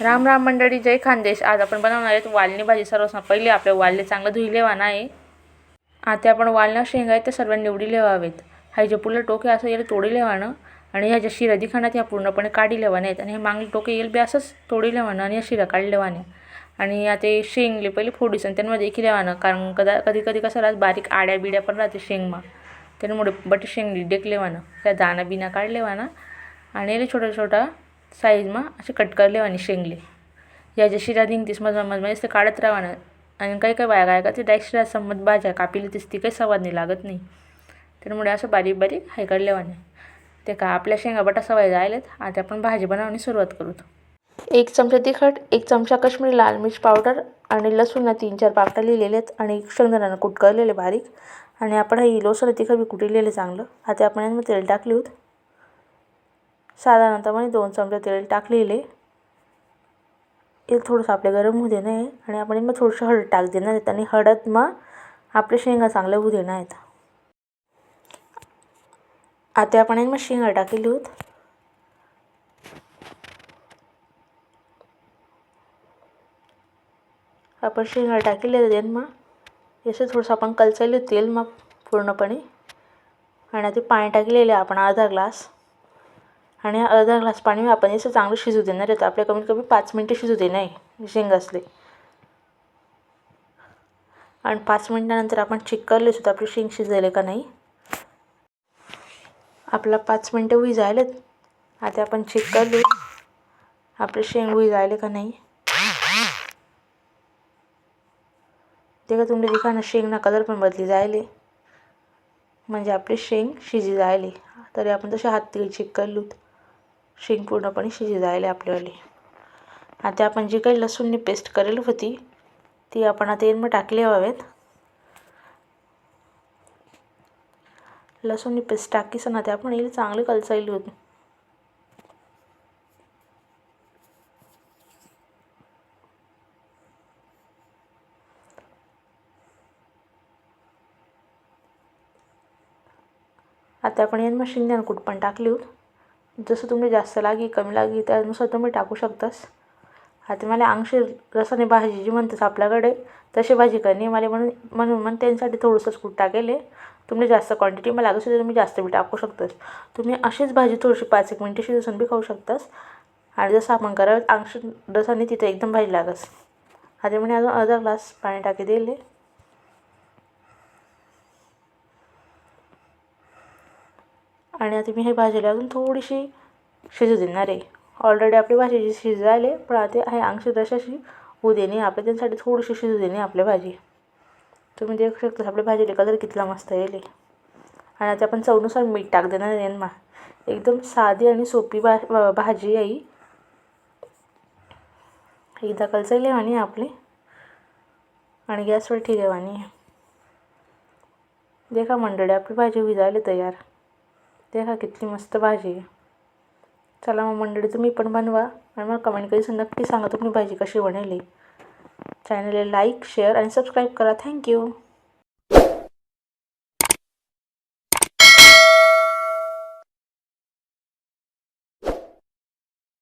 राम राम मंडळी, जय खानदेश। आज आपण बनवणार आहेत वालणी भाजी। सर्वप्रथम पहिले आपले वालणे चांगलं धुई लेवाना आहे। आता आपण वालणा शेंगा आहेत ते सर्व निवडी लेवावेत। हा जे पुलं टोके असं याला तोडी लेवानं आणि ह्या ज्या शिरा दिखाण्यात ह्या पूर्णपणे काढी लेवाने आहेत आणि हे मागले टोके येईल बी असंच तोडी लेवानं आणि या शिरा काढी लेवाने आणि आता शेंगले पहिले फोडीसन त्यांमध्ये देखील लेवानं, कारण कधी कधी कसं राहत बारीक आड्या बिड्या पण राहते शेंगमा, त्यामुळे बट शेंगली डेक लेवानं त्या दाना बिना काढ लेवाना आणि याला छोटा छोटा साईजमा असे कट कर लेवानी शेंगले। या जे शिरा निघतीस मध्ये ते काढत राहावं आणि काही काही बाया काय का ते डायरेक्ट शिरा संमत भाज्या कापिली तीस ती काही सवाद नाही लागत नाही, त्यामुळे असं बारीक बारीक हाय काढलेवाने ते का आपल्या शेंगा बटा सवय जायलेत। आता आपण भाजी बनवण्यास सुरुवात करू। 1 चमचा तिखट, 1 चमचा काश्मीरी लाल मिर्च पावडर आणि लसूण 3-4 पाकळ्या लिहिलेले आहेत आणि शेंगदाणा कूट करलेले बारीक आणि आपण हे लसूण तिखट बी कुटलेले चांगलं। आता आपण यामध्ये तेल टाकले होत, साधारणतः 2 चमचे तेल टाकलेले। हे थोडंसं आपल्या गरम होऊ देणं आहे आणि आपण यामध्ये थोडंसं हळद टाक देणार आहेत आणि हळद मग आपले शेंगा चांगले होऊ देणार आहेत। आता आपण यामध्ये शेंगा टाकले होत, आपण शेंगा टाकले आहेत मग याचं थोडंसं आपण कलचायले तेल मग पूर्णपणे आणि आता पाणी टाकलेले आपण अर्धा ग्लास आणि अर्धा ग्लास पाणी आपण याचं चांगलं शिजू देणार आहेत। आपल्या कमीत कमी 5 मिनिटं शिजू दे नाही शेंगा असले आणि 5 मिनिटानंतर आपण चेक करले सुद्धा आपली शेंग शिजले का नाही। आपला 5 मिनिटं होई जायलेत, आता आपण चेक करले आपले शेंग होई जायले का नाही। ते का तुमच्या दिखाना शेंगना कलर पण बदली जायले म्हणजे आपली शेंग शिजी जायले। तरी आपण तसे हात चेक करलो शेंग पूर्णपणे शिजी जायले आपल्यावाली। आता आपण जी काही लसूणनी पेस्ट करेल होती ती आपण आता यामध्ये टाकले हवेत। लसूणनी पेस्ट टाकीसन आता आपण याला चांगले कलचायले होते। आता आपण यामध्ये शेंगदाणा कूट पण टाकले होत, जसं तुम्ही जास्त लागी कमी लागी त्यानुसार तुम्ही टाकू शकतास। आता मला अंशी रसाने भाजी जी म्हणतात आपल्याकडे तशी भाजी करणे मला म्हणून त्यांच्यासाठी थोडंसंच कूट टाकेले। तुम्ही जास्त क्वांटिटी मला लागत असेल तर तुम्ही जास्त बी टाकू शकतास। तुम्ही अशीच भाजी थोडीशी 5-1 मिनिटं शिजून बी खाऊ शकतास आणि जसं आपण करावं अंशी रसाने तिथं एकदम भाजी लागस। आता मी अजून अर्धा ग्लास पाणी टाकी दिले आणि आता मी हे भाजीला अजून थोडीशी शिजू देणार आहे। ऑलरेडी आपली भाजी शिजायले पण आता हे अंशी रसाशी होऊ देणे आपल्या त्यांच्यासाठी थोडीशी शिजू देणे आपल्या भाजी। तुम्ही देखू शकता आपल्या भाजीला कलर कितला मस्त येईल आणि आता आपण चवनुसार मीठ टाक देणार आहे यांना। एकदम साधी आणि सोपी भाजी आहे। एकदा कलचायले आणि आपले आणि गॅसवर ठेवानी। देखा मंडळी आपली भाजी होई जायले तयार। देखा कितली मस्त भाजी आहे। चला मग मंडळी तुम्ही पण बनवा आणि मला कमेंट करून नक्की सांगा तुम्ही भाजी कशी बनवली। चॅनलला लाईक शेअर आणि सबस्क्राईब करा। थँक्यू।